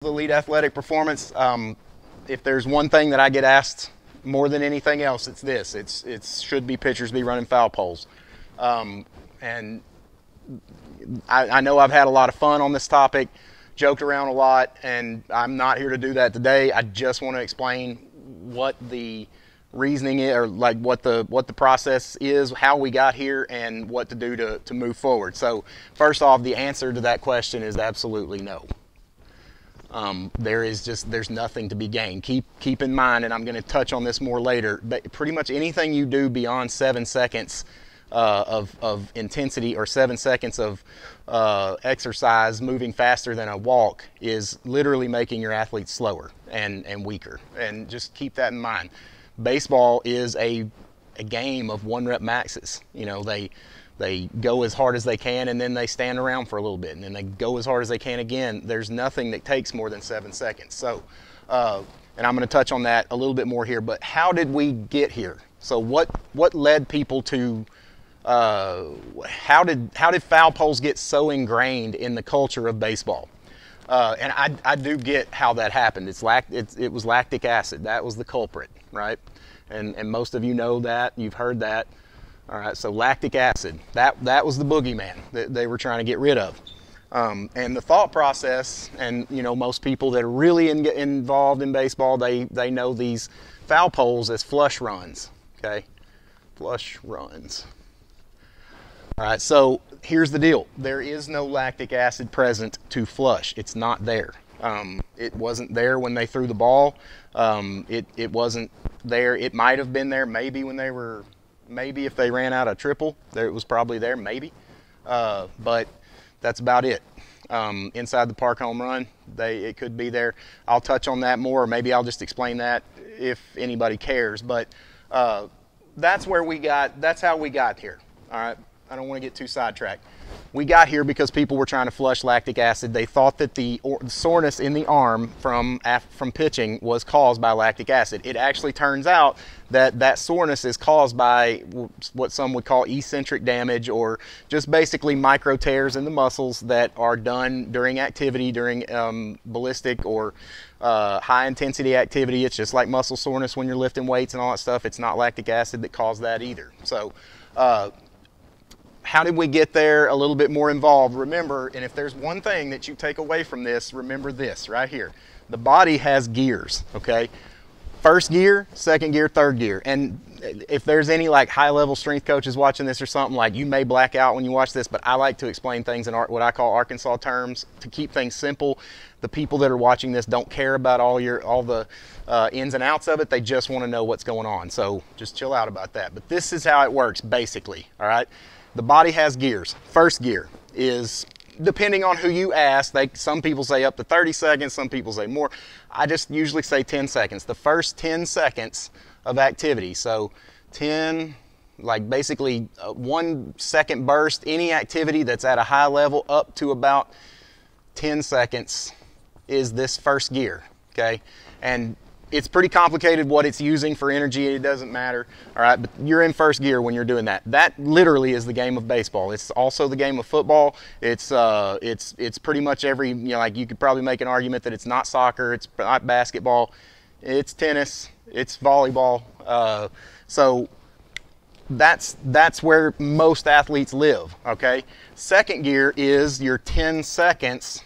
Elite athletic performance. If there's one thing that I get asked more than anything else, it's this. It's should be pitchers be running foul poles. And I know I've had a lot of fun on this topic, joked around a lot, and I'm not here to do that today. I just want to explain what the reasoning is, or like what the process is, how we got here, and what to do to move forward. So first off, the answer to that question is absolutely no. There's nothing to be gained. Keep in mind, and I'm going to touch on this more later, but pretty much anything you do beyond 7 seconds of intensity, or 7 seconds of exercise moving faster than a walk, is literally making your athletes slower and weaker. And just keep that in mind. Baseball is a game of 1-rep maxes. You know, they go as hard as they can, and then they stand around for a little bit, and then they go as hard as they can again. There's nothing that takes more than 7 seconds. So, and I'm going to touch on that a little bit more here, but how did we get here? So what led people to, how did foul poles get so ingrained in the culture of baseball? And I do get how that happened. It was lactic acid. That was the culprit, right? And most of you know that. You've heard that. All right, so lactic acid, that was the boogeyman that they were trying to get rid of. And the thought process, and you know, most people that are really involved in baseball, they know these foul poles as flush runs, okay? Flush runs. All right, so here's the deal. There is no lactic acid present to flush. It's not there. It wasn't there when they threw the ball. It wasn't there. It might have been there maybe when they were... Maybe if they ran out a triple, it was probably there, maybe. But that's about it. Inside the park home run, it could be there. I'll touch on that more, or maybe I'll just explain that if anybody cares. But that's how we got here. All right, I don't want to get too sidetracked. We got here because people were trying to flush lactic acid. They thought that the soreness in the arm from pitching was caused by lactic acid. It actually turns out that soreness is caused by what some would call eccentric damage, or just basically micro tears in the muscles that are done during activity, during ballistic or high intensity activity. It's just like muscle soreness when you're lifting weights and all that stuff. It's not lactic acid that caused that either. So how did we get there? A little bit more involved. Remember, and if there's one thing that you take away from this, remember this right here. The body has gears, okay? First gear, second gear, third gear. And if there's any like high-level strength coaches watching this or something, like, you may black out when you watch this, but I like to explain things in what I call Arkansas terms to keep things simple. The people that are watching this don't care about all the ins and outs of it. They just want to know what's going on. So just chill out about that. But this is how it works, basically, all right? The body has gears. First gear is, depending on who you ask, some people say up to 30 seconds, some people say more. I just usually say 10 seconds. The first 10 seconds of activity. So 10, like basically a 1 second burst, any activity that's at a high level up to about 10 seconds is this first gear, okay? And it's pretty complicated what it's using for energy. It doesn't matter, all right? But you're in first gear when you're doing that. That literally is the game of baseball. It's also the game of football. It's pretty much every, you know, like you could probably make an argument that it's not soccer, it's not basketball, it's tennis, it's volleyball. So that's where most athletes live, okay? Second gear is your 10 seconds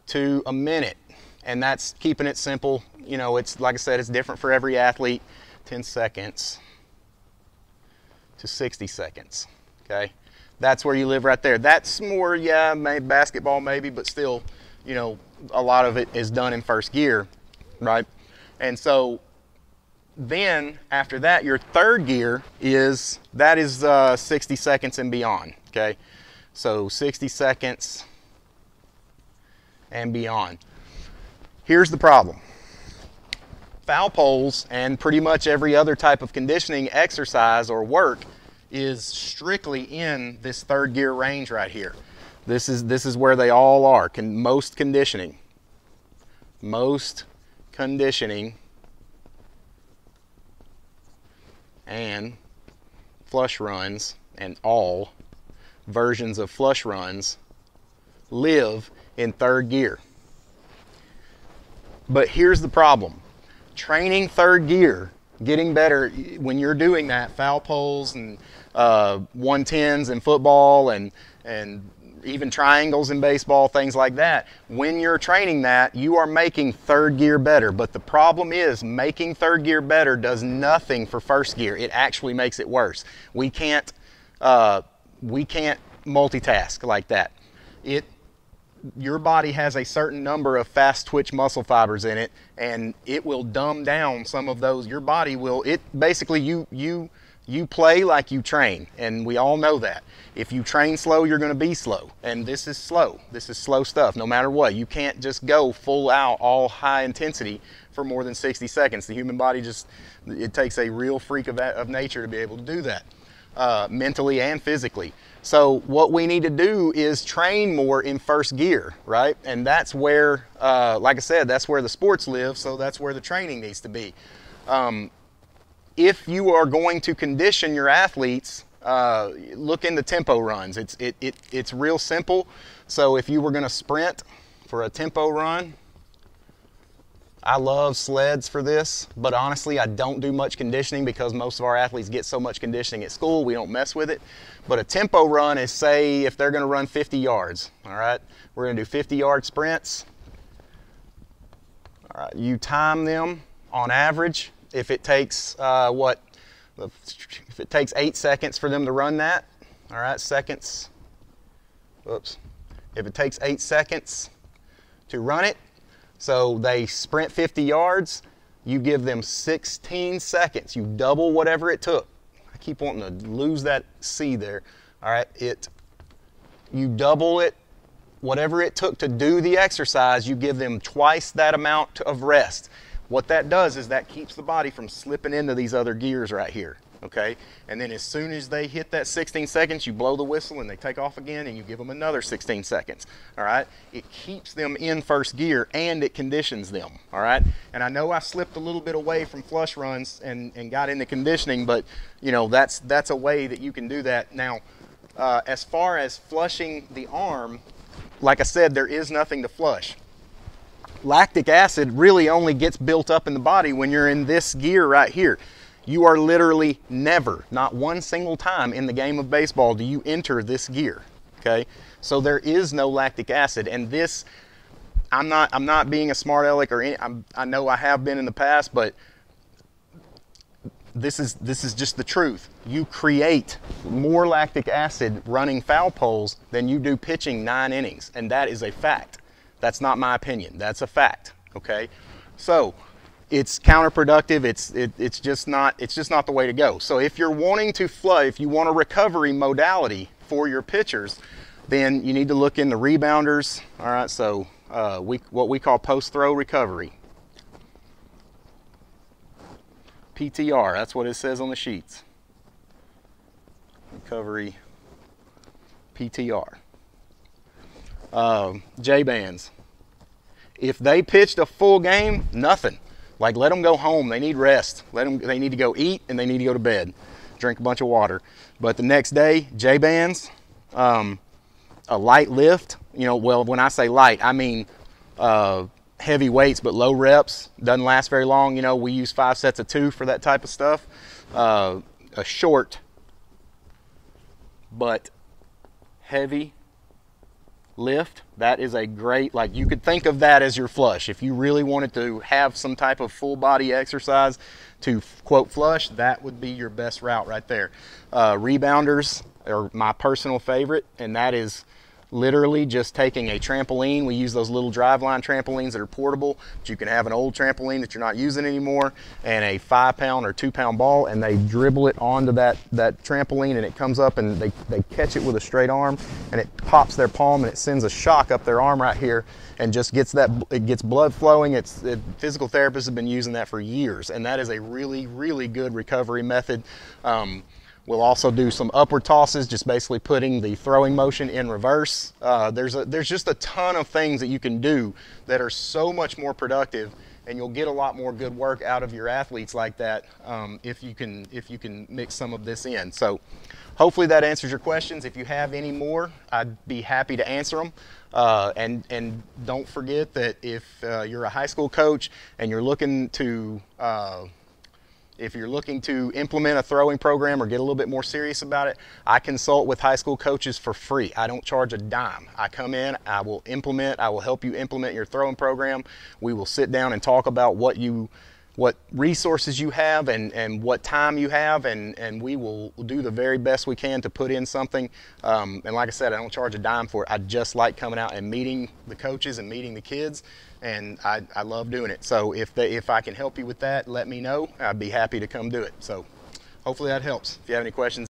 to a minute. And that's keeping it simple. You know, it's like I said, it's different for every athlete. 10 seconds to 60 seconds, okay? That's where you live right there. That's more, yeah, maybe basketball maybe, but still, you know, a lot of it is done in first gear, right? And so then after that, your third gear is 60 seconds and beyond, okay? So 60 seconds and beyond. Here's the problem. Foul poles and pretty much every other type of conditioning exercise or work is strictly in this third gear range right here. This is where they all are. Most conditioning and flush runs, and all versions of flush runs live in third gear. But here's the problem. Training third gear, getting better, when you're doing that, foul poles and 110s in football and even triangles in baseball, things like that, when you're training that, you are making third gear better. But the problem is, making third gear better does nothing for first gear. It actually makes it worse. We can't multitask like that. Your body has a certain number of fast twitch muscle fibers in it, and it will dumb down some of those. Your body will, basically you play like you train, and we all know that. If you train slow, you're going to be slow, and this is slow. This is slow stuff no matter what. You can't just go full out, all high intensity for more than 60 seconds. The human body it takes a real freak of nature to be able to do that, mentally and physically. So what we need to do is train more in first gear, right? And that's where, like I said, that's where the sports live, so that's where the training needs to be. If you are going to condition your athletes, look into tempo runs. It's real simple. So if you were going to sprint for a tempo run, I love sleds for this, but honestly, I don't do much conditioning because most of our athletes get so much conditioning at school, we don't mess with it. But a tempo run is, say, if they're going to run 50 yards, all right? We're going to do 50-yard sprints. All right, you time them on average. If it takes, if it takes 8 seconds for them to run that, all right, seconds, whoops. If it takes 8 seconds to run it, so they sprint 50 yards, you give them 16 seconds. You double whatever it took. I keep wanting to lose that C there. All right, you double it, whatever it took to do the exercise, you give them twice that amount of rest. What that does is that keeps the body from slipping into these other gears right here, okay? And then as soon as they hit that 16 seconds, you blow the whistle and they take off again and you give them another 16 seconds, all right? It keeps them in first gear and it conditions them, all right? And I know I slipped a little bit away from flush runs and got into conditioning, but you know, that's a way that you can do that. Now, as far as flushing the arm, like I said, there is nothing to flush. Lactic acid really only gets built up in the body when you're in this gear right here. You are literally never, not one single time in the game of baseball do you enter this gear, okay? So there is no lactic acid, and this, I'm not being a smart aleck or I know I have been in the past, but this is just the truth. You create more lactic acid running foul poles than you do pitching 9 innings, and that is a fact. That's not my opinion. That's a fact. Okay, so it's counterproductive. It's just not the way to go. So if you're wanting to if you want a recovery modality for your pitchers, then you need to look in the Rebounders. All right, so what we call post-throw recovery. PTR. That's what it says on the sheets. Recovery. PTR. J-bands. If they pitched a full game, nothing. Like, let them go home. They need rest. They need to go eat and they need to go to bed. Drink a bunch of water. But the next day, J-bands, a light lift. You know, well, when I say light, I mean heavy weights but low reps. Doesn't last very long. You know, we use 5 sets of 2 for that type of stuff. A short but heavy lift, that is a great, like, you could think of that as your flush. If you really wanted to have some type of full body exercise to quote flush, that would be your best route right there. Rebounders are my personal favorite, and that is literally just taking a trampoline. We use those little driveline trampolines that are portable, but you can have an old trampoline that you're not using anymore and a 5-pound or 2-pound ball, and they dribble it onto that trampoline, and it comes up and they catch it with a straight arm, and it pops their palm and it sends a shock up their arm right here and just gets it gets blood flowing. Physical therapists have been using that for years, and that is a really, really good recovery method. We'll also do some upward tosses, just basically putting the throwing motion in reverse. There's just a ton of things that you can do that are so much more productive, and you'll get a lot more good work out of your athletes like that if you can mix some of this in. So hopefully that answers your questions. If you have any more, I'd be happy to answer them. And don't forget that if you're a high school coach and you're looking to implement a throwing program or get a little bit more serious about it, I consult with high school coaches for free. I don't charge a dime. I come in, I will help you implement your throwing program. We will sit down and talk about what resources you have and what time you have, and we will do the very best we can to put in something. And like I said, I don't charge a dime for it. I just like coming out and meeting the coaches and meeting the kids, and I love doing it. So if I can help you with that, let me know. I'd be happy to come do it. So hopefully that helps. If you have any questions,